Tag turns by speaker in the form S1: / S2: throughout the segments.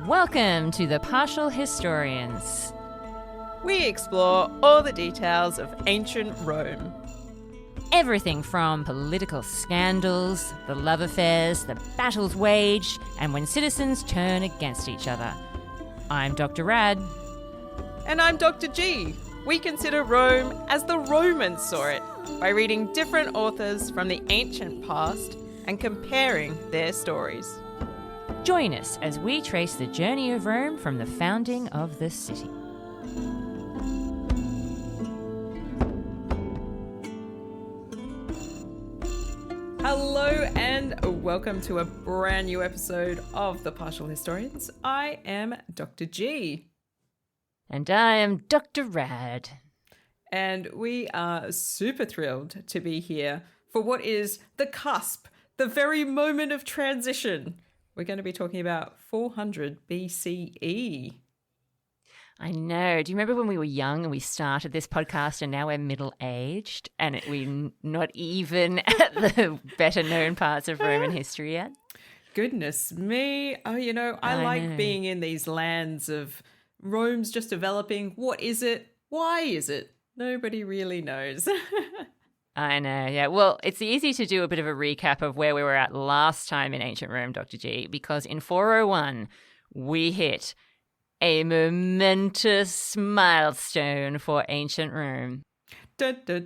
S1: Welcome to the Partial Historians.
S2: We explore all the details of ancient Rome.
S1: Everything from political scandals, the love affairs, the battles waged, and when citizens turn against each other. I'm Dr. Rad.
S2: And I'm Dr. G. We consider Rome as the Romans saw it, by reading different authors from the ancient past and comparing their stories.
S1: Join us as we trace the journey of Rome from the founding of the city.
S2: Hello and welcome to a brand new episode of The Partial Historians. I am Dr. G.
S1: And I am Dr. Rad.
S2: And we are super thrilled to be here for what is the cusp, the very moment of transition. We're going to be talking about 400 BCE.
S1: I know. Do you remember when we were young and we started this podcast and now we're middle-aged and we're not even at the better-known parts of Roman history yet?
S2: Goodness me. Oh, I like being in these lands of Rome's just developing. What is it? Why is it? Nobody really knows.
S1: I know, yeah. Well, it's easy to do a bit of a recap of where we were at last time in ancient Rome, Dr. G, because in 401 we hit a momentous milestone for ancient Rome.
S2: Da, da,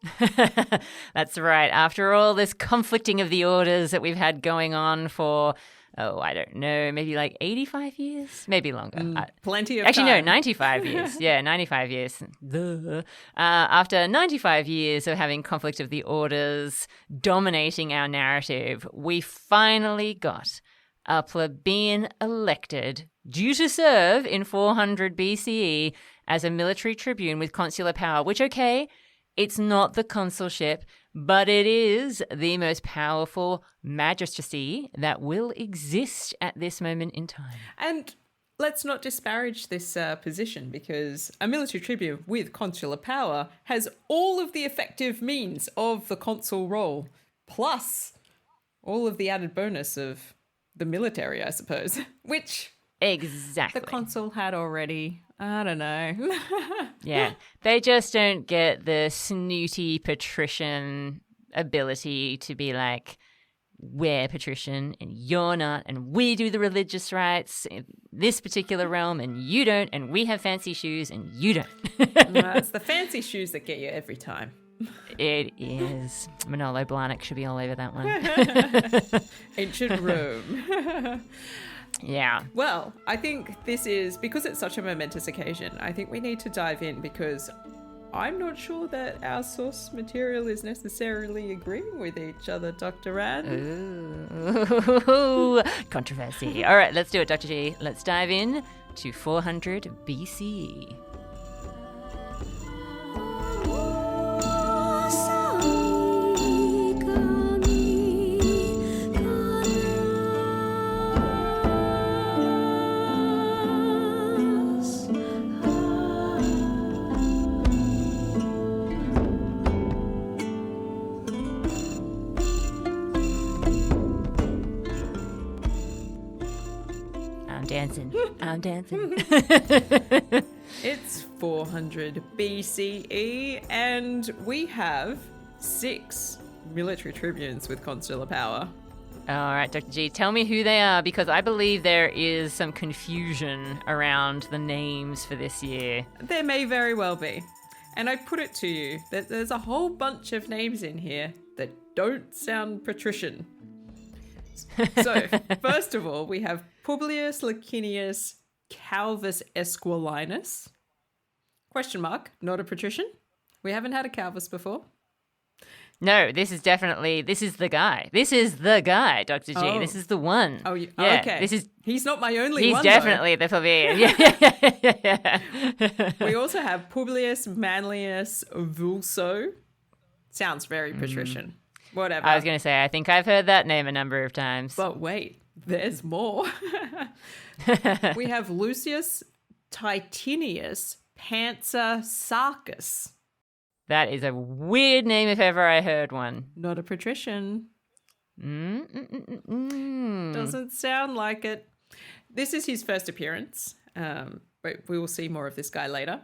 S2: da.
S1: That's right. After all this conflicting of the orders that we've had going on for, I don't know, maybe like 85 years? Maybe longer.
S2: Plenty of
S1: Actually,
S2: time.
S1: no, 95 years. Yeah, 95 years. After 95 years of having conflict of the orders dominating our narrative, we finally got a plebeian elected, due to serve in 400 BCE as a military tribune with consular power, which, okay, it's not the consulship, but it is the most powerful magistracy that will exist at this moment in time.
S2: And let's not disparage this position, because a military tribune with consular power has all of the effective means of the consul role, plus all of the added bonus of the military, I suppose, which
S1: exactly
S2: the consul had already. I don't know.
S1: Yeah, they just don't get the snooty patrician ability to be like, we're patrician and you're not, and we do the religious rites in this particular realm and you don't, and we have fancy shoes and you don't.
S2: It's the fancy shoes that get you every time.
S1: It is. Manolo Blahnik should be all over that one.
S2: Ancient Rome.
S1: Yeah.
S2: Well, I think this is, because it's such a momentous occasion, I think we need to dive in, because I'm not sure that our source material is necessarily agreeing with each other, Dr. Rad.
S1: Ooh, controversy. All right, let's do it, Dr. G. Let's dive in to 400 BCE. I'm dancing.
S2: It's 400 BCE, and we have 6 military tribunes with consular power.
S1: All right, Dr. G, tell me who they are, because I believe there is some confusion around the names for this year.
S2: There may very well be. And I put it to you that there's a whole bunch of names in here that don't sound patrician. So, first of all, we have Publius Licinius Calvus Esquilinus. Question mark, not a patrician. We haven't had a Calvus before.
S1: No, this is the guy. This is the guy, Dr. G.
S2: Oh.
S1: This is the one.
S2: Oh,
S1: yeah.
S2: Okay. He's not my only
S1: he's
S2: one,
S1: definitely
S2: though.
S1: the plebeian. Yeah.
S2: We also have Publius Manlius Vulso. Sounds very patrician. Whatever.
S1: I was going to say, I think I've heard that name a number of times.
S2: But wait, there's more. We have Lucius Titinius Panzer-Sarcus.
S1: That is a weird name if ever I heard one.
S2: Not a patrician. Doesn't sound like it. This is his first appearance. But we will see more of this guy later.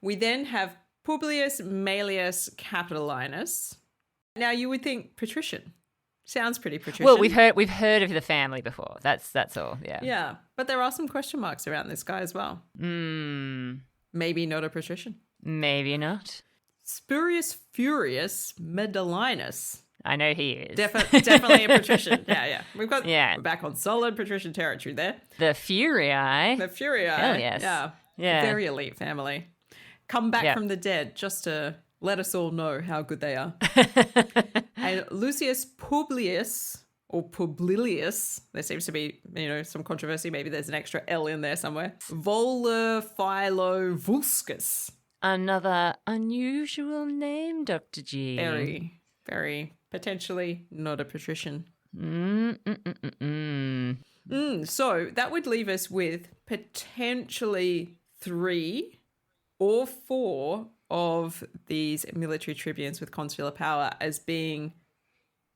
S2: We then have Publius Maelius Capitolinus. Now you would think patrician. Sounds pretty patrician.
S1: Well, we've heard of the family before. That's all. Yeah.
S2: Yeah, but there are some question marks around this guy as well. Maybe not a patrician.
S1: Maybe not.
S2: Spurius Furius Medullinus.
S1: I know he is.
S2: Definitely a patrician. Yeah. We're back on solid patrician territory there.
S1: The Furii.
S2: The Furii.
S1: Hell yes.
S2: Yeah. Very elite family. Come back from the dead just to let us all know how good they are. And Lucius Publius, or Publilius, there seems to be, some controversy. Maybe there's an extra L in there somewhere. Volophilovulscus.
S1: Another unusual name, Dr. G.
S2: Very, very potentially not a patrician. So that would leave us with potentially 3 or 4 of these military tribunes with consular power as being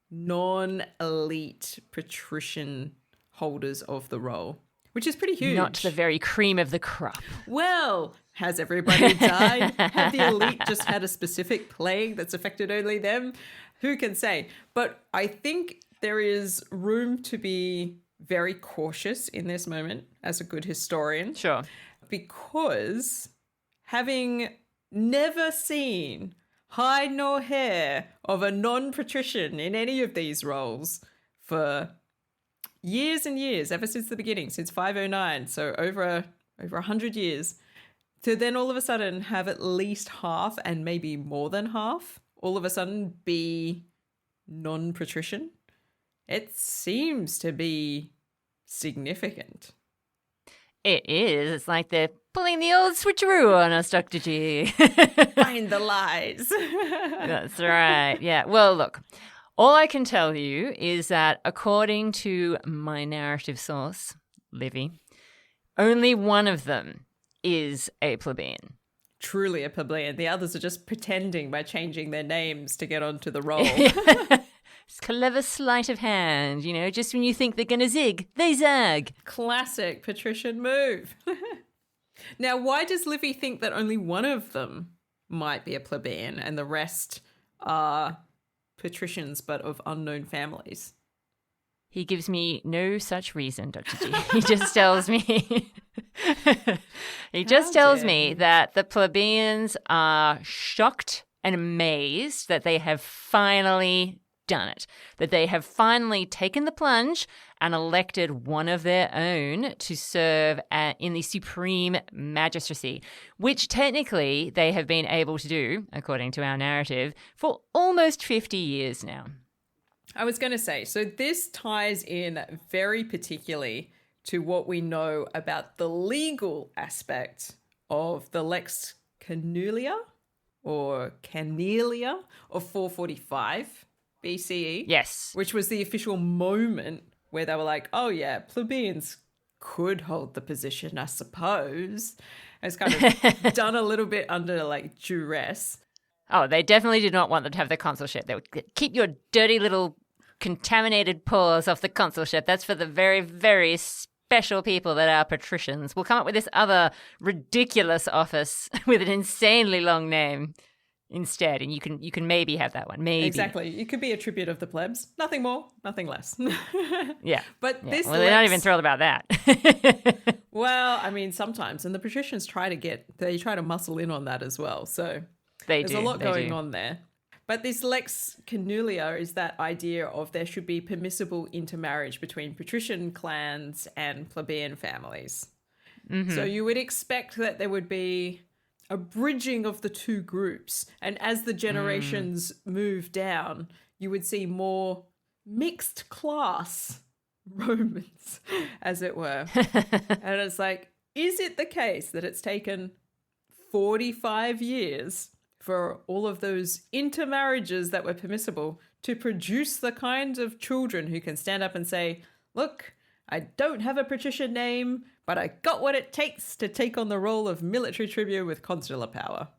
S2: non-elite patrician holders of the role, which is pretty huge.
S1: Not the very cream of the crop.
S2: Well, has everybody died? Have the elite just had a specific plague that's affected only them? Who can say? But I think there is room to be very cautious in this moment as a good historian.
S1: Sure.
S2: Because having never seen hide nor hair of a non-patrician in any of these roles for years and years, ever since the beginning, since 509, so over 100 years, to then all of a sudden have at least half and maybe more than half all of a sudden be non-patrician, it seems to be significant.
S1: It is. It's like they're pulling the old switcheroo on us, Dr. G.
S2: Find the lies.
S1: That's right. Yeah. Well, look, all I can tell you is that according to my narrative source, Livy, only one of them is a plebeian.
S2: Truly a plebeian. The others are just pretending by changing their names to get onto the roll.
S1: It's clever sleight of hand, just when you think they're going to zig, they zag.
S2: Classic patrician move. Now, why does Livy think that only one of them might be a plebeian and the rest are patricians but of unknown families?
S1: He gives me no such reason, Dr. G. He just tells me... He just tells me that the plebeians are shocked and amazed that they have finally done it, that they have finally taken the plunge and elected one of their own to serve in the supreme magistracy, which technically they have been able to do, according to our narrative, for almost 50 years now.
S2: I was going to say, so this ties in very particularly to what we know about the legal aspect of the Lex Canulia or Canelia of 445 BCE.
S1: Yes.
S2: Which was the official moment where they were like, oh yeah, plebeians could hold the position, I suppose. It's kind of done a little bit under like duress.
S1: Oh, they definitely did not want them to have the consulship. They would keep your dirty little contaminated paws off the consulship. That's for the very, very special people that are patricians. We'll come up with this other ridiculous office with an insanely long name instead, and you can maybe have that one. Maybe.
S2: Exactly. You could be a tribute of the plebs. Nothing more, nothing less.
S1: Yeah.
S2: But
S1: yeah.
S2: this
S1: Well, they're not even thrilled about that.
S2: Well, I mean, sometimes, and the patricians try to muscle in on that as well. So there's a lot going on there. But this Lex Canulia is that idea of there should be permissible intermarriage between patrician clans and plebeian families. Mm-hmm. So you would expect that there would be a bridging of the two groups. And as the generations move down, you would see more mixed class Romans, as it were. And it's like, is it the case that it's taken 45 years for all of those intermarriages that were permissible to produce the kind of children who can stand up and say, look, I don't have a patrician name, but I got what it takes to take on the role of military tribune with consular power.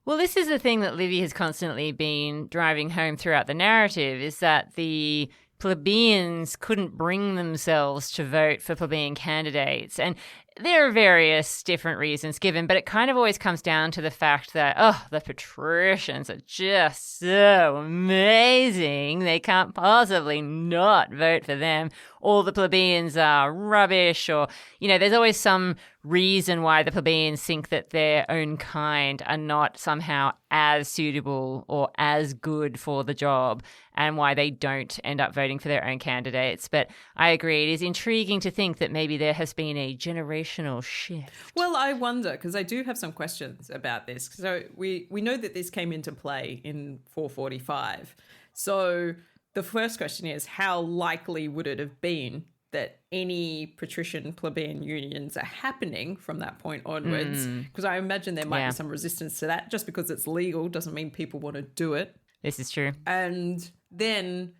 S1: Well, this is the thing that Livy has constantly been driving home throughout the narrative, is that the plebeians couldn't bring themselves to vote for plebeian candidates. And there are various different reasons given, but it kind of always comes down to the fact that, the patricians are just so amazing. They can't possibly not vote for them. All the plebeians are rubbish, or, there's always some reason why the plebeians think that their own kind are not somehow as suitable or as good for the job, and why they don't end up voting for their own candidates. But I agree, it is intriguing to think that maybe there has been a generational shift.
S2: Well, I wonder, because I do have some questions about this. So we know that this came into play in 445. So the first question is, how likely would it have been that any patrician plebeian unions are happening from that point onwards? Because I imagine there might be some resistance to that. Just because it's legal doesn't mean people want to do it.
S1: This is true.
S2: And then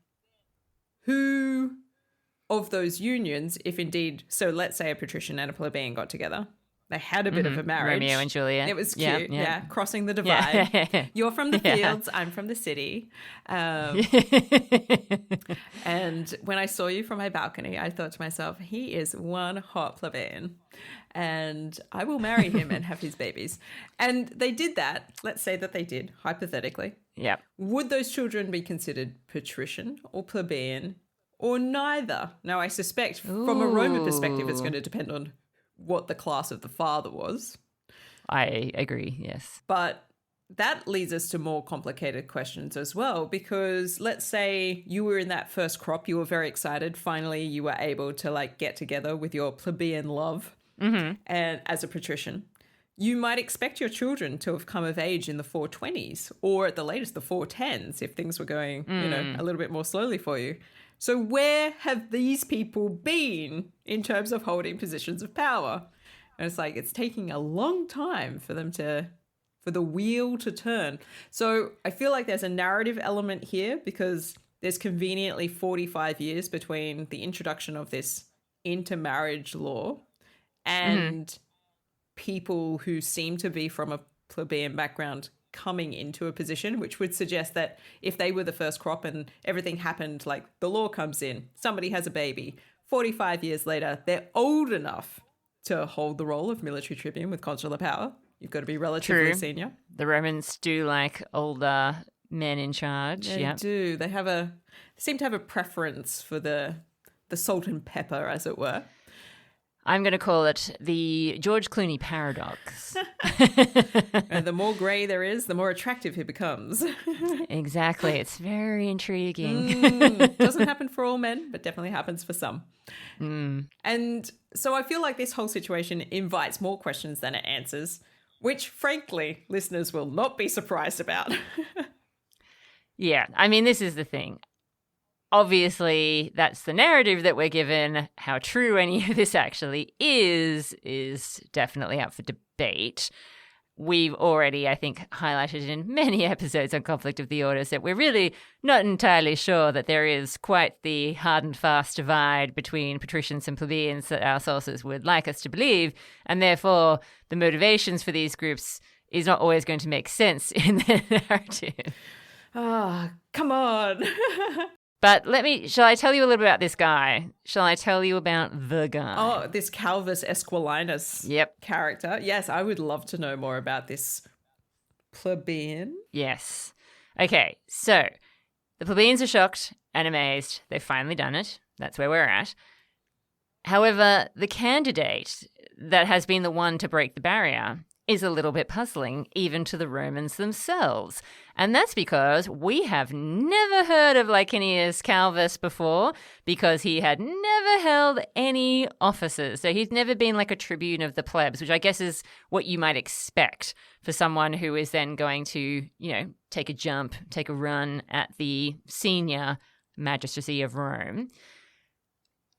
S2: who of those unions, if indeed, so let's say a patrician and a plebeian got together, they had a bit of a marriage.
S1: Romeo and Juliet.
S2: It was cute, yeah. Crossing the divide.
S1: Yeah.
S2: You're from the fields, I'm from the city. And when I saw you from my balcony, I thought to myself, he is one hot plebeian, and I will marry him and have his babies. And they did that. Let's say that they did, hypothetically.
S1: Yeah.
S2: Would those children be considered patrician or plebeian, or neither? Now, I suspect from a Roman perspective, it's going to depend on what the class of the father was.
S1: I agree, yes.
S2: But that leads us to more complicated questions as well, because let's say you were in that first crop, you were very excited. Finally, you were able to get together with your plebeian love and as a patrician. You might expect your children to have come of age in the 420s, or at the latest the 410s, if things were going, a little bit more slowly for you. So where have these people been in terms of holding positions of power? And it's taking a long time for the wheel to turn. So I feel like there's a narrative element here, because there's conveniently 45 years between the introduction of this intermarriage law and people who seem to be from a plebeian background coming into a position, which would suggest that if they were the first crop and everything happened, like the law comes in, somebody has a baby, 45 years later, they're old enough to hold the role of military tribune with consular power. You've got to be relatively senior.
S1: The Romans do like older men in charge.
S2: They do. They seem to have a preference for the salt and pepper, as it were.
S1: I'm going to call it the George Clooney paradox.
S2: And the more grey there is, the more attractive he becomes.
S1: Exactly. It's very intriguing.
S2: Doesn't happen for all men, but definitely happens for some. And so I feel like this whole situation invites more questions than it answers, which, frankly, listeners will not be surprised about.
S1: Yeah. I mean, this is the thing. Obviously, that's the narrative that we're given. How true any of this actually is definitely up for debate. We've already, I think, highlighted in many episodes on Conflict of the Orders that we're really not entirely sure that there is quite the hard and fast divide between patricians and plebeians that our sources would like us to believe, and therefore the motivations for these groups is not always going to make sense in their narrative.
S2: Come on.
S1: But shall I tell you a little bit about this guy? Shall I tell you about the guy?
S2: Oh, this Calvus Esquilinus character. Yes, I would love to know more about this plebeian.
S1: Yes. Okay, so the plebeians are shocked and amazed. They've finally done it. That's where we're at. However, the candidate that has been the one to break the barrier is a little bit puzzling, even to the Romans themselves. And that's because we have never heard of Licinius Calvus before, because he had never held any offices. So he's never been like a tribune of the plebs, which I guess is what you might expect for someone who is then going to, take a jump, take a run at the senior magistracy of Rome.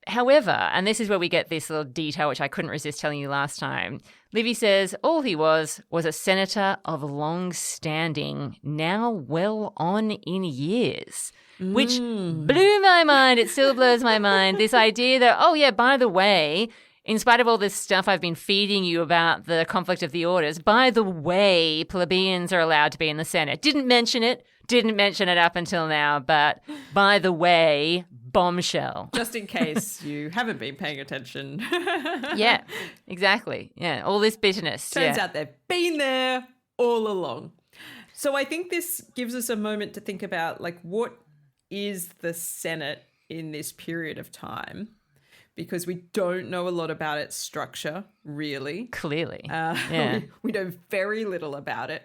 S1: However, and this is where we get this little detail which I couldn't resist telling you last time, Livy says all he was a senator of long standing, now well on in years. which blew my mind. It still blows my mind. This idea that, oh, yeah, by the way, in spite of all this stuff I've been feeding you about the conflict of the orders, by the way, plebeians are allowed to be in the Senate. Didn't mention it up until now, but by the way, bombshell.
S2: Just in case you haven't been paying attention.
S1: Yeah, exactly. Yeah, all this bitterness.
S2: Turns out they've been there all along. So I think this gives us a moment to think about, like, what is the Senate in this period of time? Because we don't know a lot about its structure, really.
S1: Clearly.
S2: We know very little about it.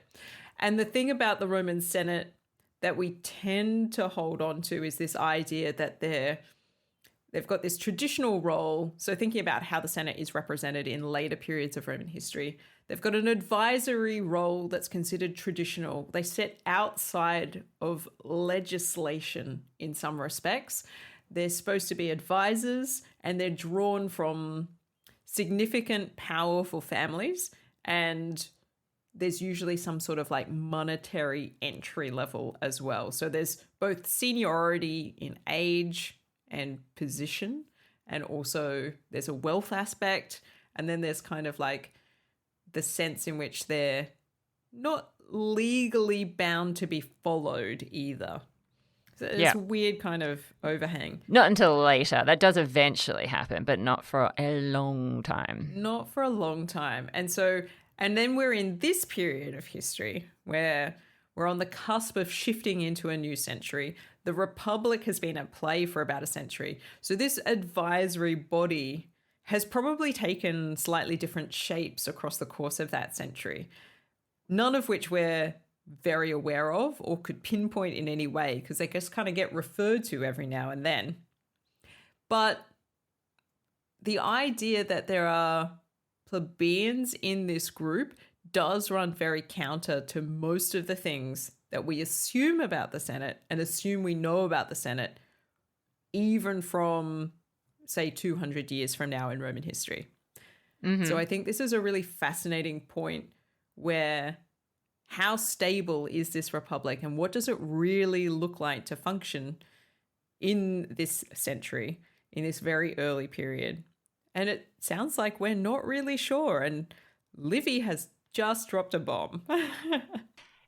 S2: And the thing about the Roman Senate that we tend to hold on to is this idea that they've got this traditional role. So thinking about how the Senate is represented in later periods of Roman history, they've got an advisory role that's considered traditional. They sit outside of legislation in some respects. They're supposed to be advisors, and they're drawn from significant, powerful families, and there's usually some sort of like monetary entry level as well. So there's both seniority in age and position, and also there's a wealth aspect, and then there's kind of like the sense in which they're not legally bound to be followed either. So it's a weird kind of overhang.
S1: Not until later. That does eventually happen, but not for a long time.
S2: Not for a long time. And then we're in this period of history where we're on the cusp of shifting into a new century. The Republic has been at play for about a century. So this advisory body has probably taken slightly different shapes across the course of that century, none of which we're very aware of or could pinpoint in any way, because they just kind of get referred to every now and then. But the idea that there are plebeians in this group does run very counter to most of the things that we assume about the Senate and assume we know about the Senate, even from, say, 200 years from now in Roman history. So I think this is a really fascinating point where how stable is this republic and what does it really look like to function in this century, in this very early period? And it sounds like we're not really sure. And Livy has just dropped a bomb.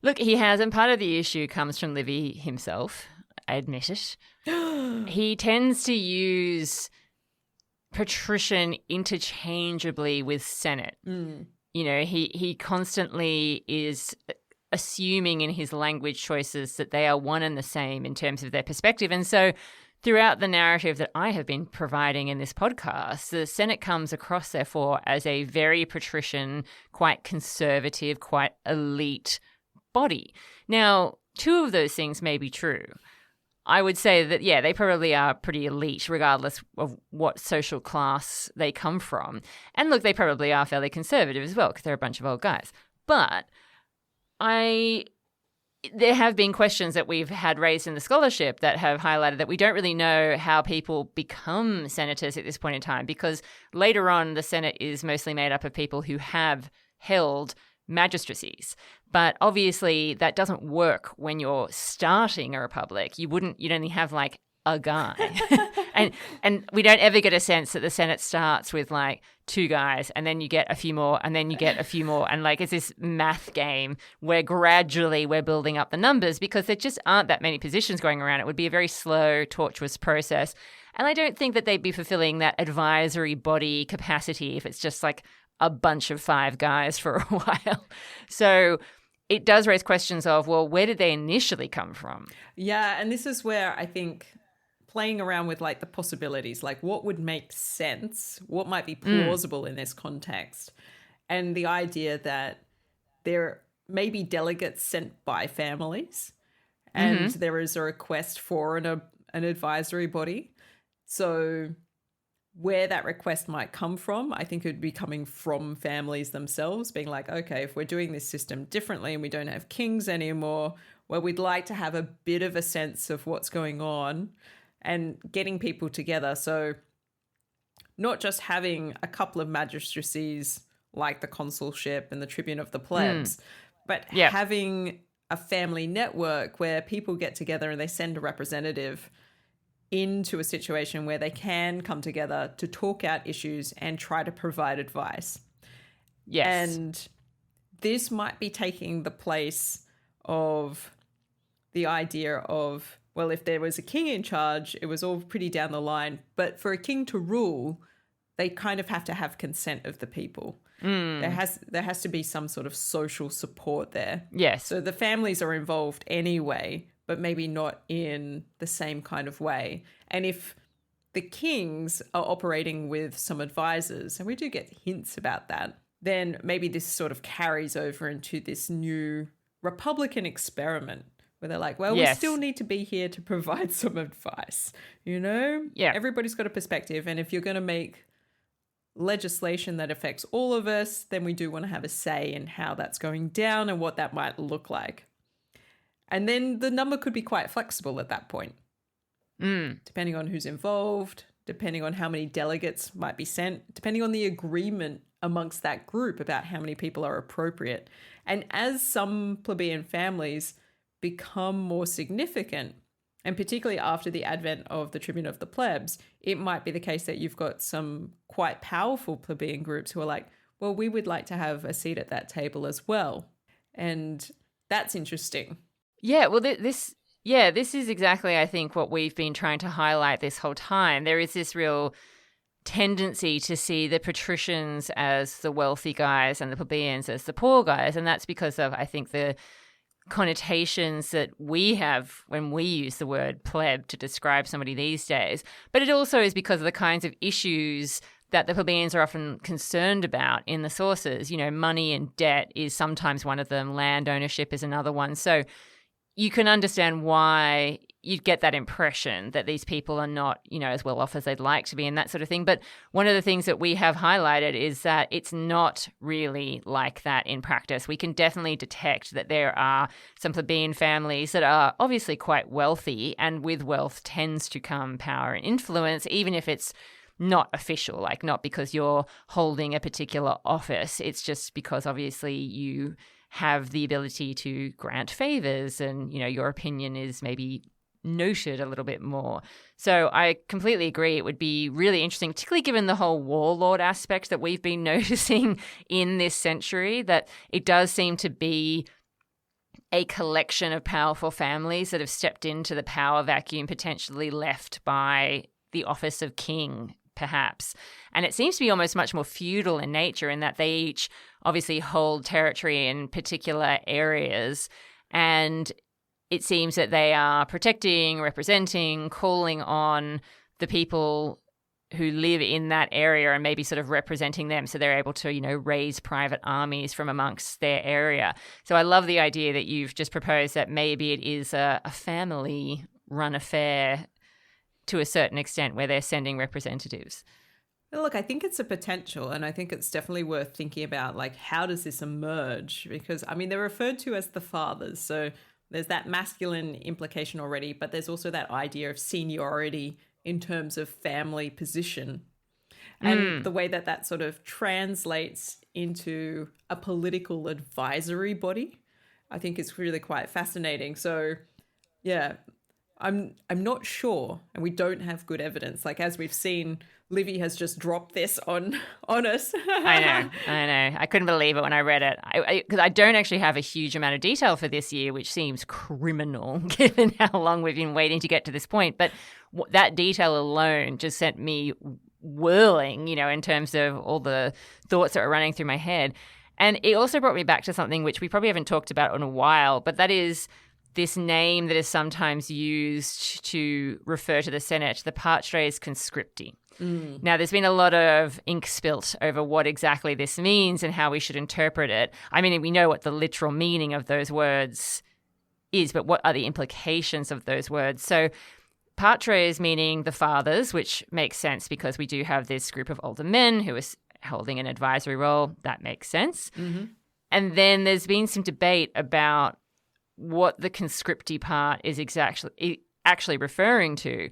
S1: Look, he has, and part of the issue comes from Livy himself, I admit it. He tends to use patrician interchangeably with Senate. You know, he constantly is assuming in his language choices that they are one and the same in terms of their perspective. And so throughout the narrative that I have been providing in this podcast, the Senate comes across, therefore, as a very patrician, quite conservative, quite elite body. Now, two of those things may be true. I would say that, yeah, they probably are pretty elite, regardless of what social class they come from. And look, they probably are fairly conservative as well, because they're a bunch of old guys. But there have been questions that we've had raised in the scholarship that have highlighted that we don't really know how people become senators at this point in time, because later on the Senate is mostly made up of people who have held magistracies. But obviously that doesn't work when you're starting a republic. You'd only have like a guy. and we don't ever get a sense that the Senate starts with like two guys, and then you get a few more, and then you get a few more. And like it's this math game where gradually we're building up the numbers, because there just aren't that many positions going around. It would be a very slow, tortuous process. And I don't think that they'd be fulfilling that advisory body capacity if it's just like a bunch of five guys for a while. So it does raise questions of, well, where did they initially come from?
S2: Yeah, and this is where I think playing around with like the possibilities, like what would make sense, what might be plausible in this context, and the idea that there may be delegates sent by families, and there is a request for an advisory body. So where that request might come from, I think it would be coming from families themselves, being like, okay, if we're doing this system differently and we don't have kings anymore, well, we'd like to have a bit of a sense of what's going on and getting people together. So not just having a couple of magistracies like the consulship and the tribune of the plebs, but having a family network where people get together and they send a representative into a situation where they can come together to talk out issues and try to provide advice.
S1: Yes.
S2: And this might be taking the place of the idea of, well, if there was a king in charge, it was all pretty down the line. But for a king to rule, they kind of have to have consent of the people. There has to be some sort of social support there.
S1: Yes.
S2: So the families are involved anyway, but maybe not in the same kind of way. And if the kings are operating with some advisors, and we do get hints about that, then maybe this sort of carries over into this new Republican experiment where they're like, well, we still need to be here to provide some advice, you know?
S1: Yeah.
S2: Everybody's got a perspective. And if you're going to make legislation that affects all of us, then we do want to have a say in how that's going down and what that might look like. And then the number could be quite flexible at that point, depending on who's involved, depending on how many delegates might be sent, depending on the agreement amongst that group about how many people are appropriate. And as some plebeian families become more significant, and particularly after the advent of the tribune of the plebs, it might be the case that you've got some quite powerful plebeian groups who are like, well, we would like to have a seat at that table as well. And that's interesting.
S1: Yeah, well, this is exactly, I think, what we've been trying to highlight this whole time. There is this real tendency to see the patricians as the wealthy guys and the plebeians as the poor guys. And that's because of, I think, the connotations that we have when we use the word pleb to describe somebody these days. But it also is because of the kinds of issues that the plebeians are often concerned about in the sources. You know, money and debt is sometimes one of them. Land ownership is another one. So you can understand why you'd get that impression that these people are not, you know, as well off as they'd like to be and that sort of thing. But one of the things that we have highlighted is that it's not really like that in practice. We can definitely detect that there are some plebeian families that are obviously quite wealthy, and with wealth tends to come power and influence, even if it's not official, like not because you're holding a particular office. It's just because obviously you have the ability to grant favors and, you know, your opinion is maybe noted a little bit more. So I completely agree. It would be really interesting, particularly given the whole warlord aspect that we've been noticing in this century, that it does seem to be a collection of powerful families that have stepped into the power vacuum potentially left by the office of king, perhaps. And it seems to be almost much more feudal in nature in that they each obviously hold territory in particular areas, and it seems that they are protecting, representing, calling on the people who live in that area and maybe sort of representing them, so they're able to, you know, raise private armies from amongst their area. So I love the idea that you've just proposed that maybe it is a family-run affair to a certain extent where they're sending representatives.
S2: Look, I think it's a potential, and I think it's definitely worth thinking about, like, how does this emerge? Because, I mean, they're referred to as the fathers, so there's that masculine implication already, but there's also that idea of seniority in terms of family position. And the way that that sort of translates into a political advisory body, I think is really quite fascinating. So, yeah, I'm not sure, and we don't have good evidence. Like, as we've seen, Livy has just dropped this on us.
S1: I know. I couldn't believe it when I read it. Because I don't actually have a huge amount of detail for this year, which seems criminal given how long we've been waiting to get to this point. But that detail alone just sent me whirling, you know, in terms of all the thoughts that were running through my head. And it also brought me back to something which we probably haven't talked about in a while, but that is this name that is sometimes used to refer to the Senate, the patres conscripti. Now, there's been a lot of ink spilt over what exactly this means and how we should interpret it. I mean, we know what the literal meaning of those words is, but what are the implications of those words? So patres meaning the fathers, which makes sense because we do have this group of older men who are holding an advisory role. That makes sense. Mm-hmm. And then there's been some debate about what the conscripti part is actually referring to.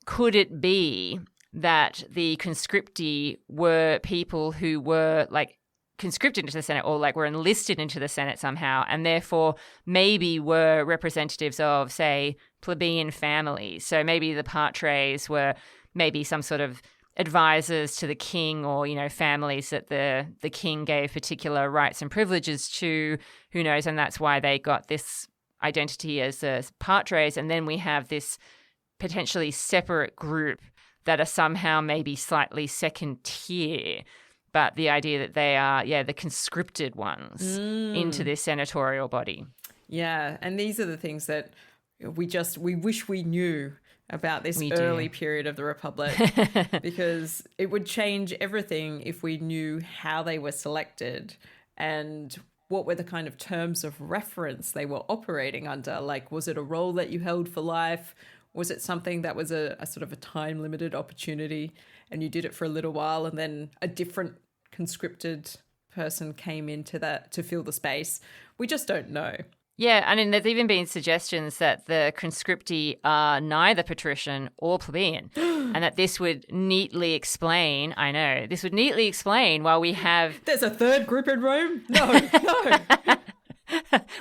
S1: Could it be that the conscripti were people who were like conscripted into the Senate or like were enlisted into the Senate somehow, and therefore maybe were representatives of, say, plebeian families. So maybe the patres were maybe some sort of advisors to the king, or, you know, families that the king gave particular rights and privileges to, who knows, and that's why they got this identity as patres. And then we have this potentially separate group that are somehow maybe slightly second tier, but the idea that they are, the conscripted ones into this senatorial body.
S2: Yeah, and these are the things that we wish we knew about this early period of the Republic, because it would change everything if we knew how they were selected and what were the kind of terms of reference they were operating under. Like, was it a role that you held for life? Was it something that was a sort of a time-limited opportunity and you did it for a little while and then a different conscripted person came into that to fill the space? We just don't know.
S1: Yeah, I mean, there's even been suggestions that the conscripti are neither patrician or plebeian, and that this would neatly explain, why we have...
S2: There's a third group in Rome? No.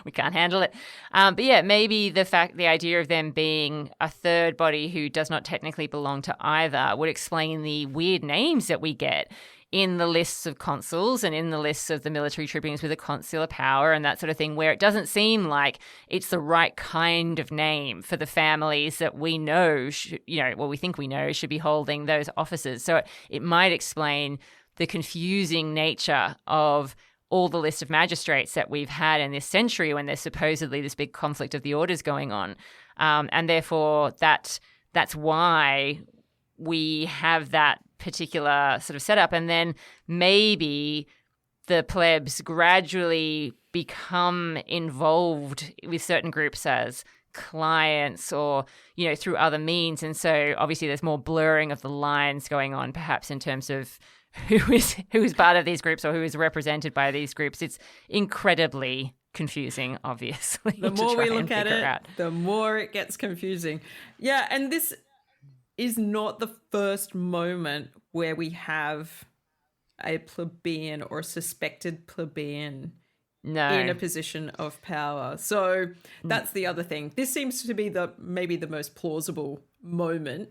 S1: We can't handle it. But yeah, maybe the idea of them being a third body who does not technically belong to either would explain the weird names that we get in the lists of consuls and in the lists of the military tribunes with a consular power and that sort of thing, where it doesn't seem like it's the right kind of name for the families that we know, we think we know should be holding those offices. So it might explain the confusing nature of all the list of magistrates that we've had in this century when there's supposedly this big conflict of the orders going on. And therefore that's why we have that particular sort of setup. And then maybe the plebs gradually become involved with certain groups as clients or, through other means. And so obviously there's more blurring of the lines going on, perhaps in terms of who is part of these groups or who is represented by these groups. It's incredibly confusing, obviously.
S2: The more we look at it, the more it gets confusing. Yeah, and this is not the first moment where we have a plebeian or a suspected plebeian in a position of power. So that's the other thing. This seems to be maybe the most plausible moment,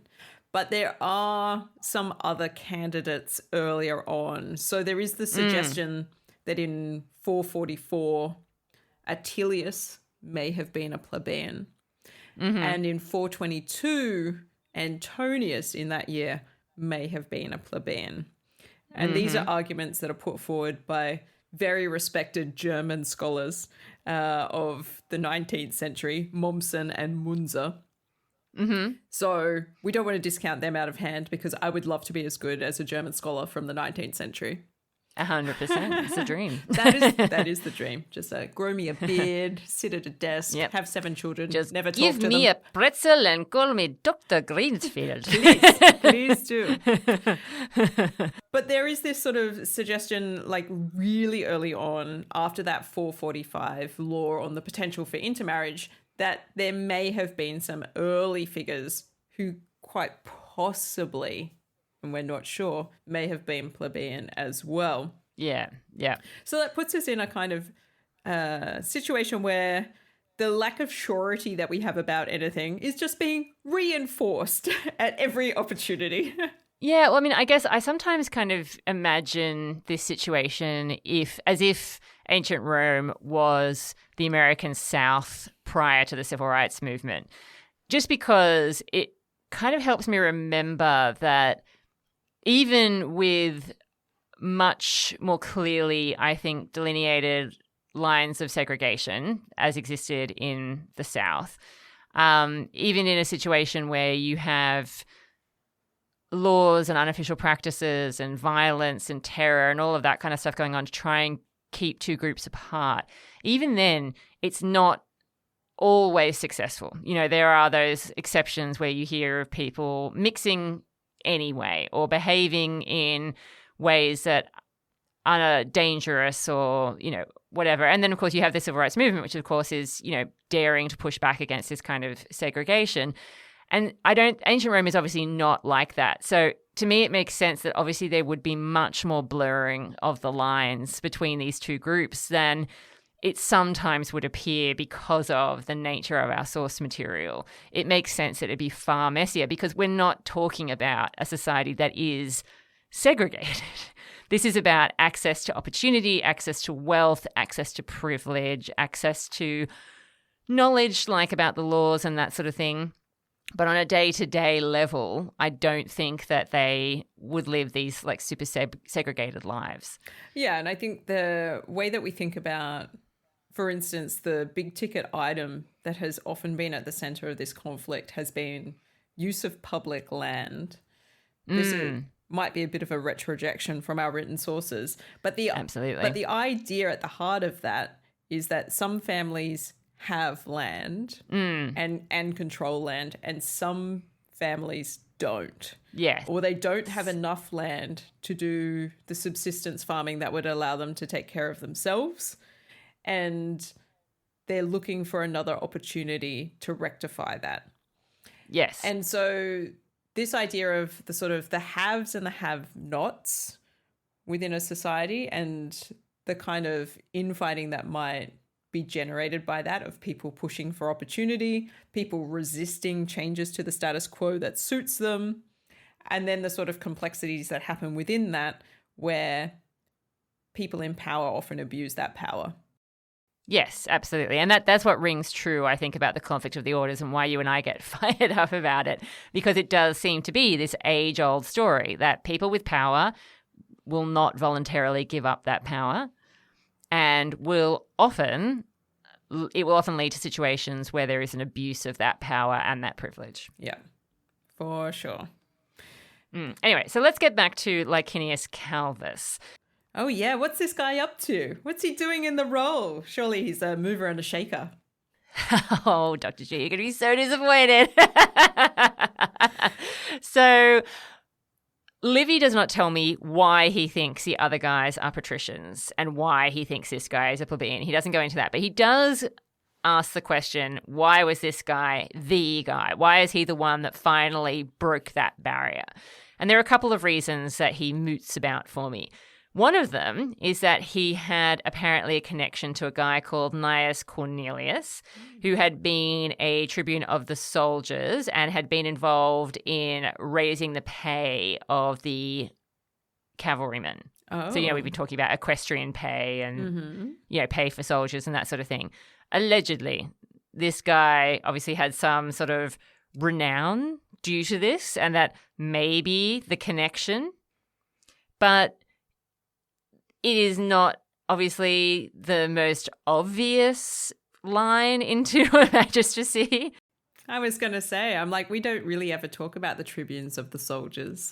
S2: but there are some other candidates earlier on. So there is the suggestion that in 444, Attilius may have been a plebeian. And in 422, Antonius in that year may have been a plebeian. And these are arguments that are put forward by very respected German scholars of the 19th century, Mommsen and Munzer. So we don't want to discount them out of hand, because I would love to be as good as a German scholar from the 19th century.
S1: 100%. It's a dream.
S2: That is the dream. Just grow me a beard, sit at a desk, have 7 children,
S1: just
S2: never talk to them.
S1: Give me a pretzel and call me Dr. Greensfield.
S2: Please do. But there is this sort of suggestion, like really early on, after that 445 law on the potential for intermarriage, that there may have been some early figures who quite possibly, and we're not sure, may have been plebeian as well.
S1: Yeah.
S2: So that puts us in a kind of situation where the lack of surety that we have about anything is just being reinforced at every opportunity.
S1: Yeah, well, I mean, I guess I sometimes kind of imagine this situation as if ancient Rome was the American South prior to the Civil Rights Movement, just because it kind of helps me remember that even with much more clearly, I think, delineated lines of segregation as existed in the South, even in a situation where you have laws and unofficial practices and violence and terror and all of that kind of stuff going on to try and keep two groups apart, even then, it's not always successful. There are those exceptions where you hear of people mixing anyway or behaving in ways that are dangerous or, whatever. And then, of course, you have the Civil Rights Movement, which, of course, is, daring to push back against this kind of segregation. And ancient Rome is obviously not like that. So to me, it makes sense that obviously there would be much more blurring of the lines between these two groups than it sometimes would appear because of the nature of our source material. It makes sense that it'd be far messier because we're not talking about a society that is segregated. This is about access to opportunity, access to wealth, access to privilege, access to knowledge, like about the laws and that sort of thing. But on a day-to-day level, I don't think that they would live these like super segregated lives.
S2: Yeah, and I think the way that we think about, for instance, the big ticket item that has often been at the center of this conflict has been use of public land. This might be a bit of a retrojection from our written sources, but the idea at the heart of that is that some families have land and control land, and some families don't.
S1: Yeah.
S2: Or they don't have enough land to do the subsistence farming that would allow them to take care of themselves. And they're looking for another opportunity to rectify that.
S1: Yes.
S2: And so this idea of the sort of the haves and the have-nots within a society and the kind of infighting that might be generated by that, of people pushing for opportunity, people resisting changes to the status quo that suits them, and then the sort of complexities that happen within that where people in power often abuse that power.
S1: Yes, absolutely. And that's what rings true, I think, about the conflict of the orders and why you and I get fired up about it, because it does seem to be this age-old story that people with power will not voluntarily give up that power, and it will often lead to situations where there is an abuse of that power and that privilege.
S2: Yeah, for sure.
S1: Anyway, so let's get back to Licinius Calvus.
S2: Oh, yeah. What's this guy up to? What's he doing in the role? Surely he's a mover and a shaker.
S1: Oh, Dr. G, you're going to be so disappointed. So Livy does not tell me why he thinks the other guys are patricians and why he thinks this guy is a plebeian. He doesn't go into that, but he does ask the question, why was this guy the guy? Why is he the one that finally broke that barrier? And there are a couple of reasons that he moots about for me. One of them is that he had apparently a connection to a guy called Gnaeus Cornelius, who had been a tribune of the soldiers and had been involved in raising the pay of the cavalrymen. Oh. So, we've been talking about equestrian pay and, pay for soldiers and that sort of thing. Allegedly, this guy obviously had some sort of renown due to this, and that may be the connection. But it is not obviously the most obvious line into a magistracy.
S2: I was going to say, I'm like, we don't really ever talk about the tribunes of the soldiers.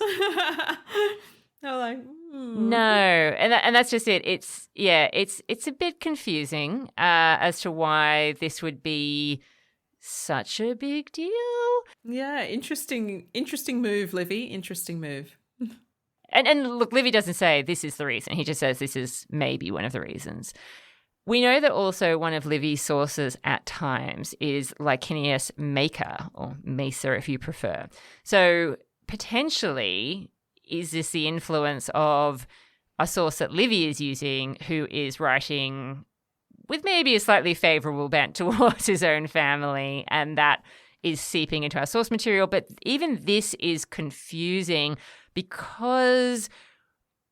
S2: I'm like,
S1: No, and that's just it. It's a bit confusing as to why this would be such a big deal.
S2: Yeah, interesting move, Livy. Interesting move.
S1: And look, Livy doesn't say this is the reason. He just says this is maybe one of the reasons. We know that also one of Livy's sources at times is Licinius Macer, or Macer if you prefer. So potentially, is this the influence of a source that Livy is using who is writing with maybe a slightly favourable bent towards his own family, and that is seeping into our source material? But even this is confusing because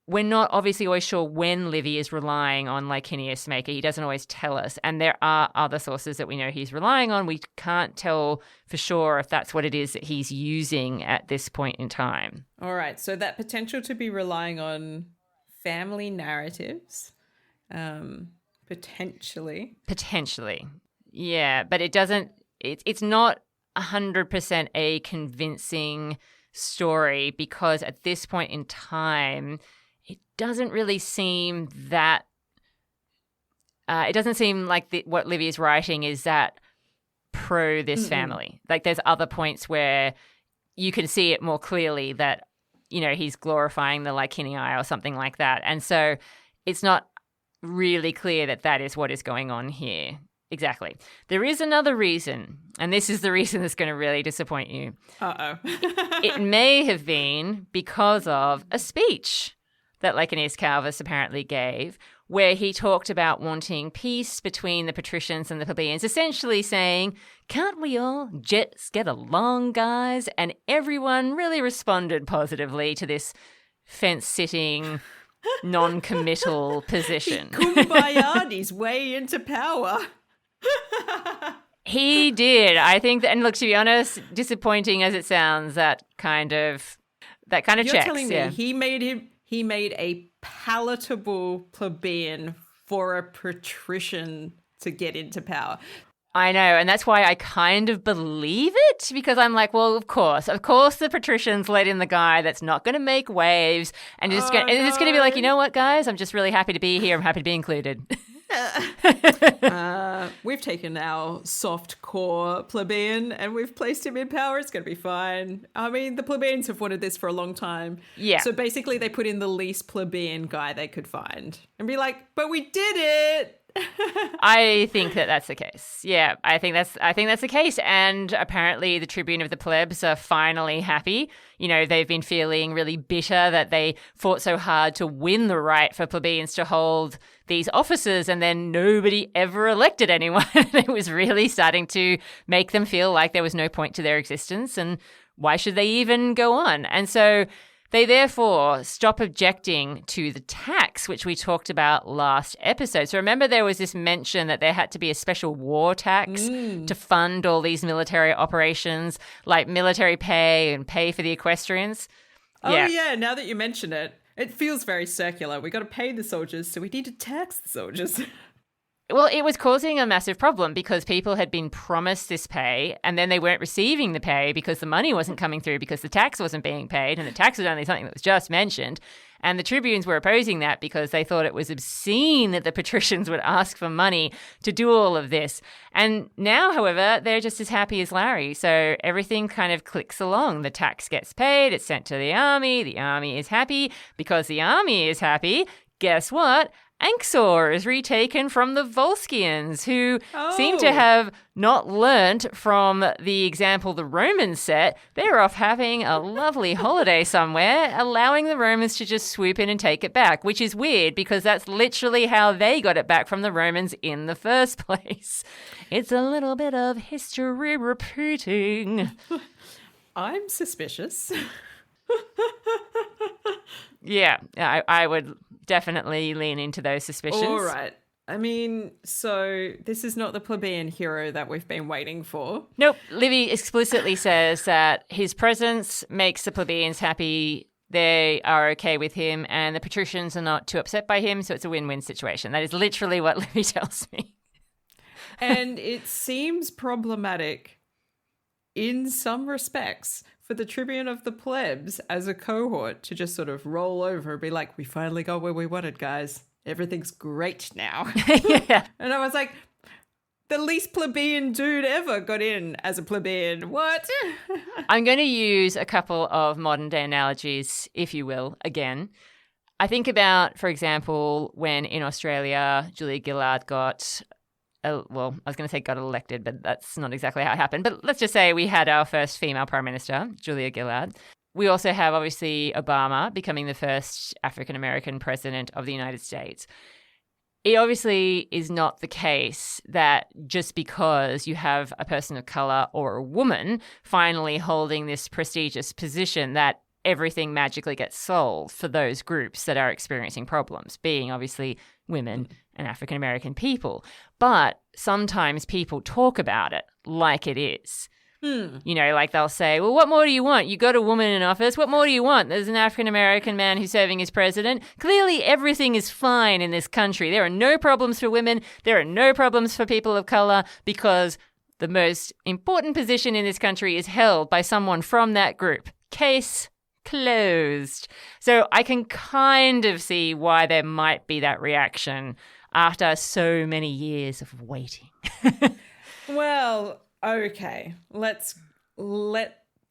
S1: we're not obviously always sure when Livy is relying on Licinius Macer. He doesn't always tell us. And there are other sources that we know he's relying on. We can't tell for sure if that's what it is that he's using at this point in time.
S2: All right. So that potential to be relying on family narratives, potentially.
S1: Potentially. Yeah, but it's not 100% a convincing story, because at this point in time, it doesn't really seem that it doesn't seem like what Livy is writing is that pro this family. Like, there's other points where you can see it more clearly that, he's glorifying the Licinii or something like that. And so it's not really clear that that is what is going on here. exactly. There is another reason, and this is the reason that's going to really disappoint you.
S2: Uh-oh.
S1: It may have been because of a speech that Lecanius Calvus apparently gave, where he talked about wanting peace between the patricians and the plebeians, essentially saying, can't we all just get along, guys? And everyone really responded positively to this fence-sitting, non-committal position.
S2: He kumbaya'd his way into power.
S1: He did. I think that, and look, to be honest, disappointing as it sounds, that kind of
S2: You're
S1: checks.
S2: telling me he made a palatable plebeian for a patrician to get into power.
S1: I know, and that's why I kind of believe it, because I'm like, well, of course the patricians let in the guy that's not going to make waves, and it's going to be like, you know what, guys, I'm just really happy to be here. I'm happy to be included.
S2: We've taken our soft core plebeian and we've placed him in power. It's going to be fine. I mean, the plebeians have wanted this for a long time.
S1: Yeah.
S2: So basically they put in the least plebeian guy they could find and be like, but we did it.
S1: I think that's the case. Yeah, I think that's the case. And apparently the tribune of the plebs are finally happy. You know, they've been feeling really bitter that they fought so hard to win the right for plebeians to hold these offices, and then nobody ever elected anyone. It was really starting to make them feel like there was no point to their existence, and why should they even go on? And so they therefore stop objecting to the tax, which we talked about last episode. So remember there was this mention that there had to be a special war tax to fund all these military operations, like military pay and pay for the equestrians.
S2: Oh, yeah. Now that you mention it, it feels very circular. We got to pay the soldiers, so we need to tax the soldiers.
S1: Well, it was causing a massive problem because people had been promised this pay and then they weren't receiving the pay because the money wasn't coming through because the tax wasn't being paid, and the tax was only something that was just mentioned. And the tribunes were opposing that because they thought it was obscene that the patricians would ask for money to do all of this. And now, however, they're just as happy as Larry. So everything kind of clicks along. The tax gets paid, it's sent to the army is happy. Because the army is happy, guess what? Anxor is retaken from the Volscians, who seem to have not learnt from the example the Romans set. They're off having a lovely holiday somewhere, allowing the Romans to just swoop in and take it back, which is weird because that's literally how they got it back from the Romans in the first place. It's a little bit of history repeating.
S2: I'm suspicious.
S1: Yeah, I would definitely lean into those suspicions.
S2: All right. I mean, so this is not the plebeian hero that we've been waiting for.
S1: Nope. Livy explicitly says that his presence makes the plebeians happy. They are okay with him, and the patricians are not too upset by him, so it's a win-win situation. That is literally what Livy tells me.
S2: And it seems problematic in some respects for the tribune of the plebs as a cohort to just sort of roll over and be like, we finally got where we wanted, guys. Everything's great now.
S1: Yeah.
S2: And I was like, the least plebeian dude ever got in as a plebeian. What?
S1: I'm going to use a couple of modern day analogies, if you will, again. I think about, for example, when in Australia, Julia Gillard got well, I was going to say got elected, but that's not exactly how it happened. But let's just say we had our first female Prime Minister, Julia Gillard. We also have, obviously, Obama becoming the first African-American president of the United States. It obviously is not the case that just because you have a person of color or a woman finally holding this prestigious position that everything magically gets solved for those groups that are experiencing problems, being obviously women and African-American people. But sometimes people talk about it like it is. You know, like they'll say, well, what more do you want? You got a woman in office. What more do you want? There's an African-American man who's serving as president. Clearly, everything is fine in this country. There are no problems for women. There are no problems for people of color because the most important position in this country is held by someone from that group. Case closed. So I can kind of see why there might be that reaction after so many years of waiting.
S2: Well, okay. Let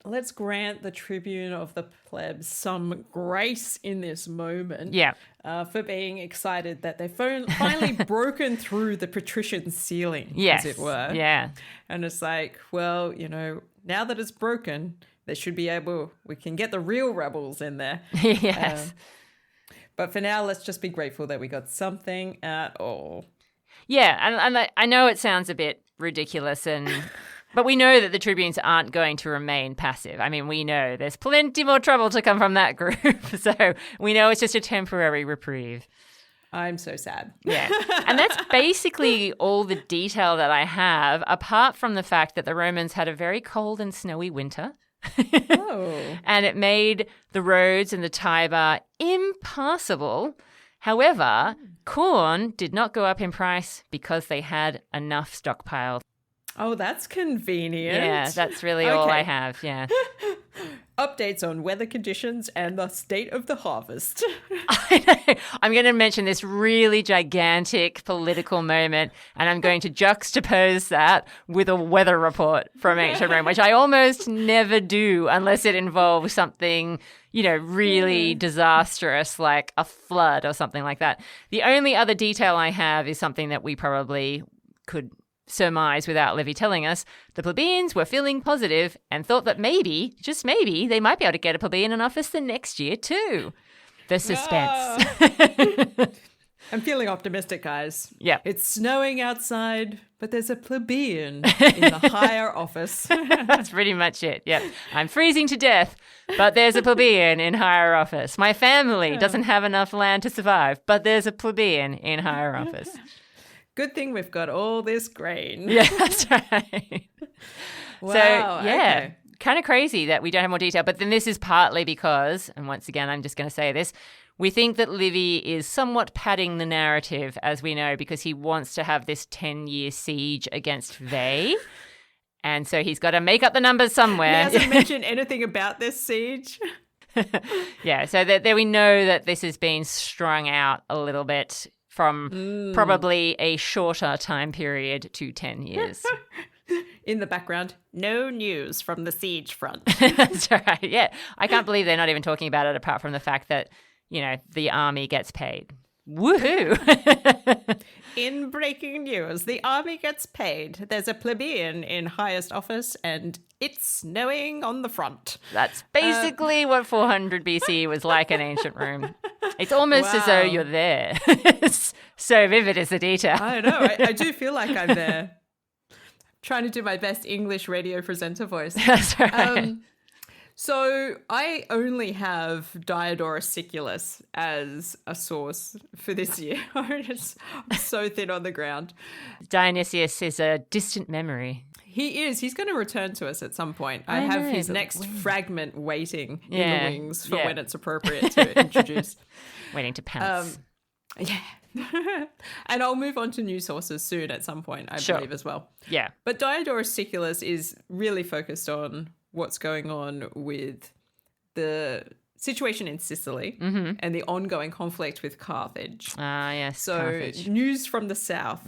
S2: let's grant the tribune of the plebs some grace in this moment.
S1: Yeah.
S2: For being excited that they've finally broken through the patrician ceiling,
S1: Yes.
S2: as it were.
S1: Yeah.
S2: And it's like, well, now that it's broken, we can get the real rebels in there.
S1: Yes.
S2: But for now, let's just be grateful that we got something at all.
S1: Yeah, and I know it sounds a bit ridiculous, but we know that the tribunes aren't going to remain passive. I mean, we know there's plenty more trouble to come from that group, so we know it's just a temporary reprieve.
S2: I'm so sad.
S1: Yeah, and that's basically all the detail that I have, apart from the fact that the Romans had a very cold and snowy winter.
S2: Oh.
S1: And it made the roads and the Tiber impassable. However, corn did not go up in price because they had enough stockpiled.
S2: Oh, that's convenient.
S1: Yeah, that's really all I have, yeah.
S2: Updates on weather conditions and the state of the harvest.
S1: I know. I'm going to mention this really gigantic political moment, and I'm going to juxtapose that with a weather report from ancient Rome, which I almost never do unless it involves something, really disastrous, like a flood or something like that. The only other detail I have is something that we probably could surmise without Livy telling us. The plebeians were feeling positive and thought that maybe, just maybe, they might be able to get a plebeian in office the next year too. The suspense.
S2: I'm feeling optimistic, guys.
S1: Yeah.
S2: It's snowing outside, but there's a plebeian in the higher office.
S1: That's pretty much it. Yeah. I'm freezing to death, but there's a plebeian in higher office. My family doesn't have enough land to survive, but there's a plebeian in higher office.
S2: Good thing we've got all this grain.
S1: Yeah, that's right.
S2: Wow.
S1: So, yeah,
S2: okay.
S1: kind of crazy that we don't have more detail. But then this is partly because, and once again, I'm just going to say this, we think that Livy is somewhat padding the narrative, as we know, because he wants to have this 10-year siege against Veii. And so he's got to make up the numbers somewhere.
S2: He hasn't mentioned anything about this siege.
S1: Yeah, so that we know that this has been strung out a little bit from probably a shorter time period to 10 years.
S2: In the background, no news from the siege front.
S1: That's right, yeah. I can't believe they're not even talking about it apart from the fact that, the army gets paid. Woohoo!
S2: In breaking news, the army gets paid. There's a plebeian in highest office and it's snowing on the front.
S1: That's basically what 400 BCE was like in ancient Rome. It's almost as though you're there. It's so vivid is the detail.
S2: I know. I do feel like I'm there. Trying to do my best English radio presenter voice.
S1: That's right.
S2: So I only have Diodorus Siculus as a source for this year. I'm so thin on the ground.
S1: Dionysius is a distant memory.
S2: He is. He's going to return to us at some point. I
S1: I
S2: have
S1: know,
S2: his
S1: but
S2: next
S1: when?
S2: fragment waiting in
S1: Yeah,
S2: the wings for
S1: yeah.
S2: when it's appropriate to introduce.
S1: Waiting to pounce.
S2: Yeah. And I'll move on to new sources soon at some point, I
S1: Sure.
S2: believe, as well.
S1: Yeah.
S2: But Diodorus Siculus is really focused on what's going on with the situation in Sicily and the ongoing conflict with Carthage.
S1: Ah, yes.
S2: So
S1: Carthage.
S2: news from the south.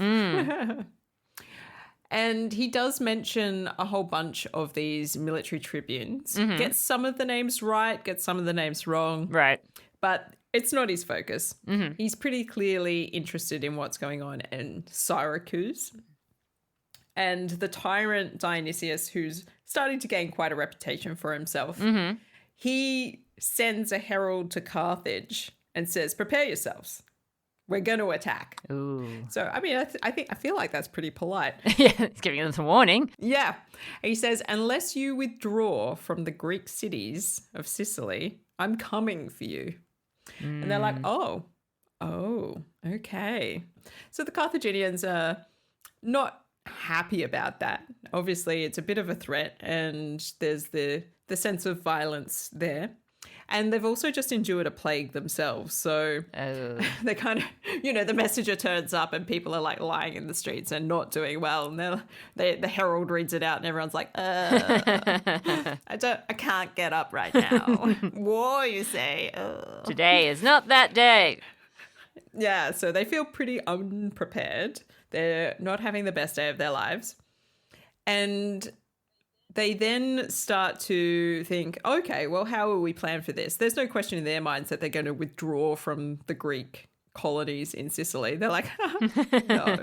S2: And he does mention a whole bunch of these military tribunes. Gets some of the names right, gets some of the names wrong.
S1: Right.
S2: But it's not his focus. He's pretty clearly interested in what's going on in Syracuse. And the tyrant Dionysius, who's starting to gain quite a reputation for himself, he sends a herald to Carthage and says, prepare yourselves. We're going to attack.
S1: Ooh.
S2: So, I mean, I feel like that's pretty polite.
S1: Yeah, it's giving them some warning.
S2: Yeah. And he says, unless you withdraw from the Greek cities of Sicily, I'm coming for you. And they're like, oh, okay. So the Carthaginians are not happy about that. Obviously, it's a bit of a threat and there's the sense of violence there. And they've also just endured a plague themselves. So they kind of, the messenger turns up and people are like lying in the streets and not doing well. And the herald reads it out and everyone's like, I can't get up right now. War, you say.
S1: Today is not that day.
S2: Yeah, so they feel pretty unprepared. They're not having the best day of their lives. And they then start to think, okay, well, how will we plan for this? There's no question in their minds that they're going to withdraw from the Greek colonies in Sicily. They're like, no,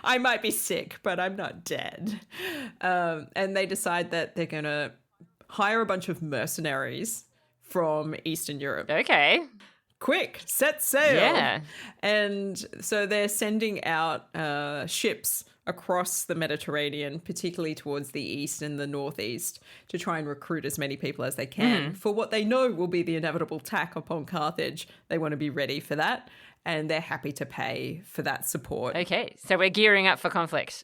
S2: I might be sick, but I'm not dead. And they decide that they're going to hire a bunch of mercenaries from Eastern Europe.
S1: Okay.
S2: Quick, set sail.
S1: Yeah.
S2: And so they're sending out ships across the Mediterranean, particularly towards the east and the northeast, to try and recruit as many people as they can for what they know will be the inevitable attack upon Carthage. They want to be ready for that, and they're happy to pay for that support.
S1: Okay, so we're gearing up for conflict.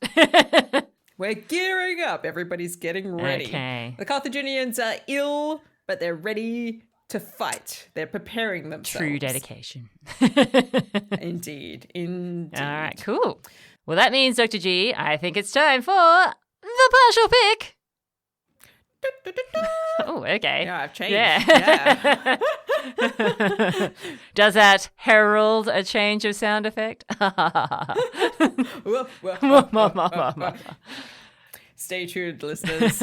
S2: We're gearing up. Everybody's getting ready.
S1: Okay.
S2: The Carthaginians are ill, but they're ready to fight. They're preparing themselves.
S1: True dedication.
S2: Indeed.
S1: All right, cool. Well, that means, Dr. G, I think it's time for the partial pick. Oh, okay.
S2: Yeah, I've changed.
S1: Yeah. Does that herald a change of sound effect?
S2: Stay tuned, listeners.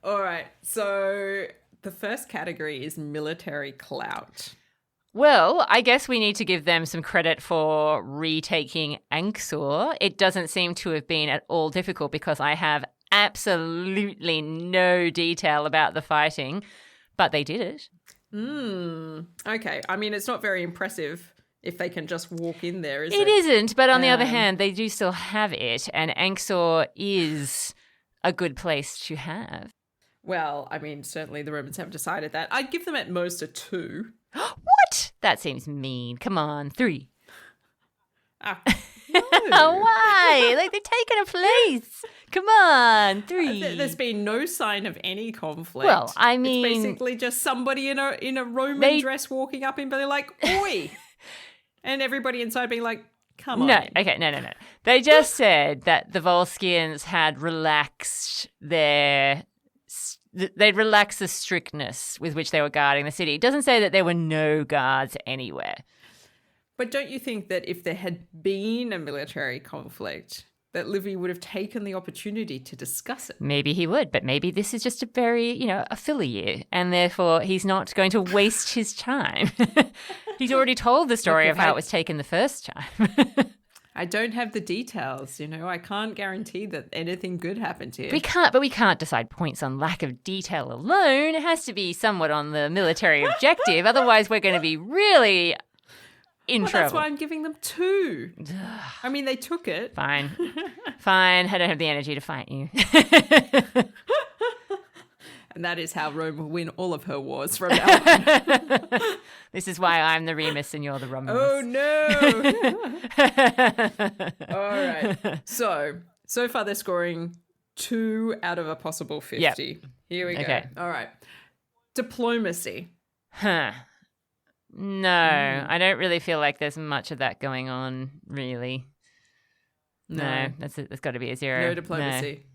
S2: All right. So the first category is military clout.
S1: Well, I guess we need to give them some credit for retaking Anxur. It doesn't seem to have been at all difficult because I have absolutely no detail about the fighting, but they did it.
S2: Okay. I mean, it's not very impressive if they can just walk in there, is it?
S1: It isn't, but on the other hand, they do still have it, and Anxur is a good place to have.
S2: Well, I mean, certainly the Romans haven't decided that. I'd give them at most a 2.
S1: What? That seems mean. Come on, 3.
S2: No.
S1: Why? Like, they've taken a place. Come on, 3.
S2: There's been no sign of any conflict.
S1: Well, I mean,
S2: it's basically just somebody in a Roman dress walking up and being like, "Oi!" and everybody inside being like, "Come on."
S1: No, okay, no. They just said that the Volscians had relaxed they'd relaxed the strictness with which they were guarding the city. It doesn't say that there were no guards anywhere.
S2: But don't you think that if there had been a military conflict, that Livy would have taken the opportunity to discuss it?
S1: Maybe he would, but maybe this is just a very, a filler year, and therefore he's not going to waste his time. He's already told the story of how it was taken the first time.
S2: I don't have the details, I can't guarantee that anything good happened here.
S1: We can't decide points on lack of detail alone. It has to be somewhat on the military objective. Otherwise, we're going to be really in trouble.
S2: That's why I'm giving them 2. I mean, they took it.
S1: Fine. I don't have the energy to fight you.
S2: And that is how Rome will win all of her wars from now on.
S1: This is why I'm the Remus and you're the Romulus.
S2: Oh, no. All right. So far they're scoring 2 out of a possible 50.
S1: Yep.
S2: Here we go.
S1: Okay.
S2: All right. Diplomacy.
S1: Huh. No, I don't really feel like there's much of that going on, really. No, that's got to be a 0.
S2: No diplomacy. No.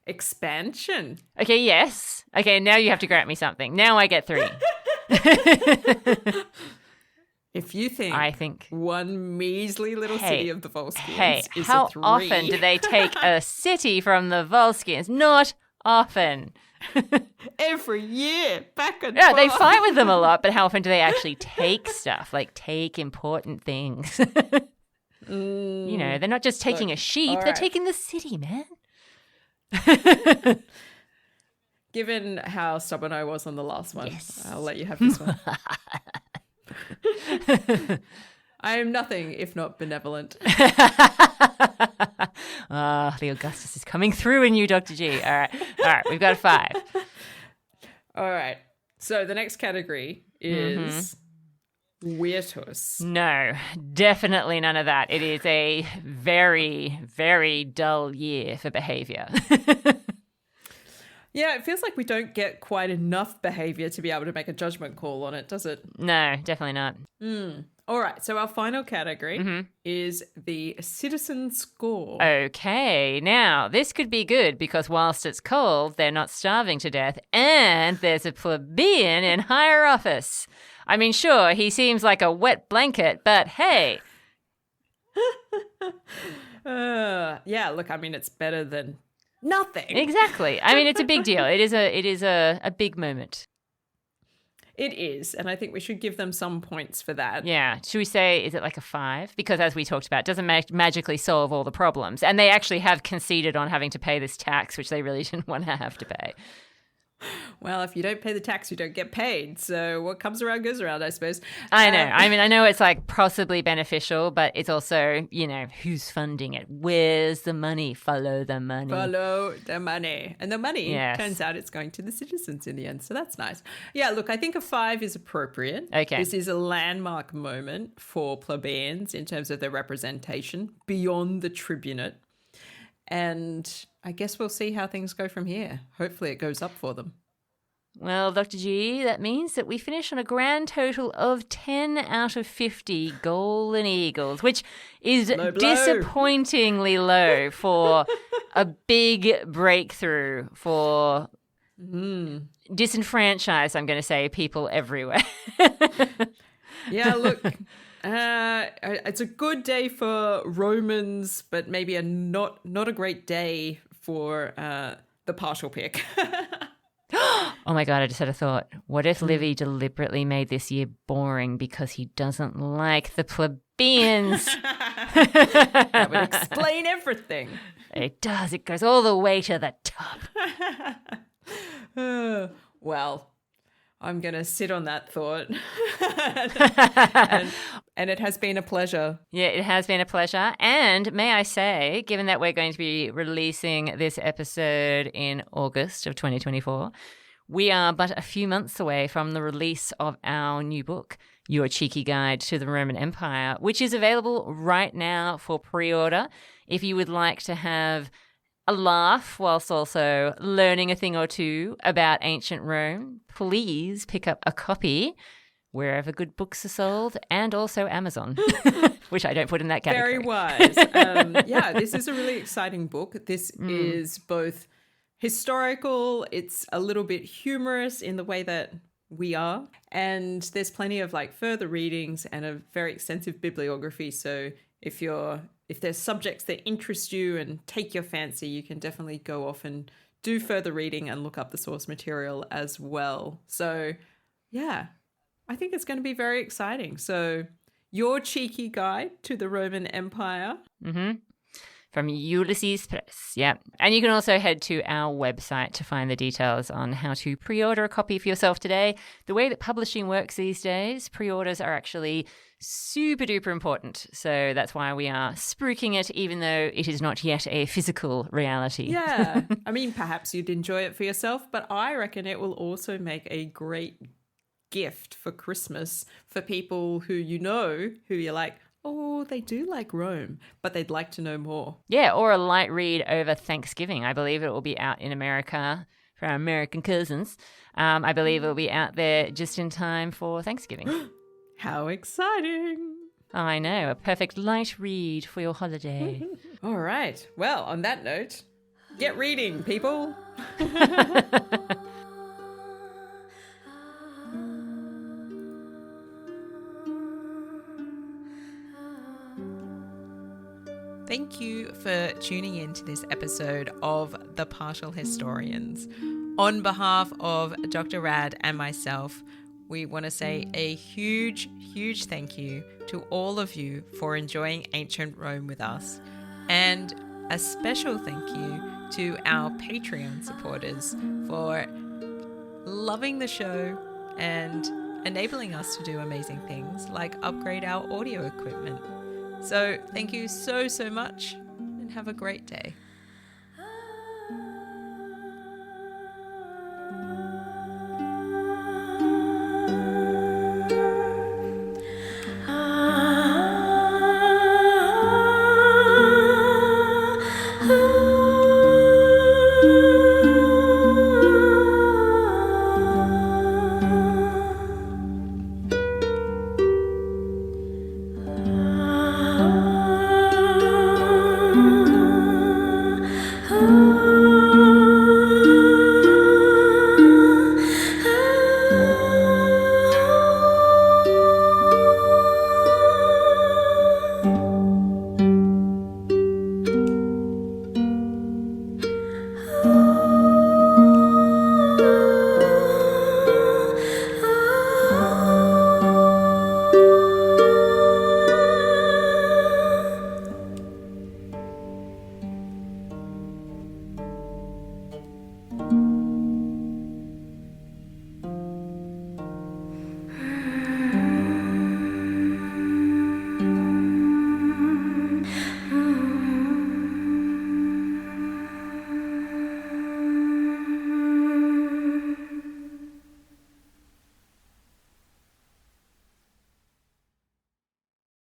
S2: Expansion.
S1: Okay, yes. Okay, now you have to grant me something. Now I get 3.
S2: If you think
S1: I think
S2: one measly little city of the Volscians is
S1: how
S2: a 3.
S1: often do they take a city from the Volscians? Not often.
S2: Every year, back and
S1: forth.
S2: Yeah,
S1: they fight with them a lot, but how often do they actually take stuff? Like, take important things. They're not just taking a sheep, they're taking the city, man.
S2: Given how stubborn I was on the last one,
S1: yes.
S2: I'll let you have this one. I am nothing if not benevolent.
S1: The Augustus is coming through in you, Dr. G. All right, we've got a 5.
S2: All right. So the next category is Virtus.
S1: No, definitely none of that. It is a very, very dull year for behavior.
S2: Yeah, it feels like we don't get quite enough behavior to be able to make a judgment call on it, does it?
S1: No, definitely not.
S2: All right, so our final category is the citizen score.
S1: Okay, now this could be good because whilst it's cold, they're not starving to death, and there's a plebeian in higher office. I mean, sure, he seems like a wet blanket, but hey.
S2: Yeah, look, I mean, it's better than Nothing.
S1: Exactly. I mean, it's a big deal. It is a big moment.
S2: It is, and I think we should give them some points for that.
S1: Yeah. Should we say, is it like a 5? Because as we talked about, it doesn't magically solve all the problems. And they actually have conceded on having to pay this tax, which they really didn't want to have to pay.
S2: Well, if you don't pay the tax, you don't get paid. So what comes around goes around, I suppose.
S1: I know. I mean, I know it's like possibly beneficial, but it's also, you know, who's funding it? Where's the money? Follow the money.
S2: Follow the money. And the money,
S1: Yes.
S2: turns out it's going to the citizens in the end. So that's nice. Yeah, look, I think a 5 is appropriate.
S1: Okay.
S2: This is a landmark moment for plebeians in terms of their representation beyond the tribunate. And I guess we'll see how things go from here. Hopefully it goes up for them.
S1: Well, Dr. G, that means that we finish on a grand total of 10 out of 50 golden eagles, which is
S2: Low blow.
S1: disappointingly low for a big breakthrough for disenfranchised, I'm going to say, people everywhere.
S2: Yeah, look, it's a good day for Romans, but maybe not a great day for the partial pick.
S1: Oh my God, I just had a thought. What if Livy deliberately made this year boring because he doesn't like the plebeians?
S2: That would explain everything.
S1: It does. It goes all the way to the top.
S2: Well, I'm going to sit on that thought. and it has been a pleasure.
S1: Yeah, it has been a pleasure. And may I say, given that we're going to be releasing this episode in August of 2024, we are but a few months away from the release of our new book, Your Cheeky Guide to the Roman Empire, which is available right now for pre-order. If you would like to have a laugh whilst also learning a thing or two about ancient Rome, please pick up a copy wherever good books are sold, and also Amazon, which I don't put in that category.
S2: Very wise. Yeah, this is a really exciting book. This is both historical, it's a little bit humorous in the way that we are, and there's plenty of like further readings and a very extensive bibliography. So if there's subjects that interest you and take your fancy, you can definitely go off and do further reading and look up the source material as well. So yeah, I think it's going to be very exciting. So Your Cheeky Guide to the Roman Empire.
S1: From Ulysses Press, yeah. And you can also head to our website to find the details on how to pre-order a copy for yourself today. The way that publishing works these days, pre-orders are actually super duper important. So that's why we are spruiking it, even though it is not yet a physical reality.
S2: Yeah. I mean, perhaps you'd enjoy it for yourself, but I reckon it will also make a great gift for Christmas for people who who you're like, oh, they do like Rome, but they'd like to know more.
S1: Yeah, or a light read over Thanksgiving. I believe it will be out in America for our American cousins. I believe it will be out there just in time for Thanksgiving.
S2: How exciting.
S1: I know, a perfect light read for your holiday.
S2: All right. Well, on that note, get reading, people. Thank you for tuning in to this episode of The Partial Historians. On behalf of Dr. Rad and myself, we want to say a huge, huge thank you to all of you for enjoying ancient Rome with us. And a special thank you to our Patreon supporters for loving the show and enabling us to do amazing things like upgrade our audio equipment. So thank you so much and have a great day.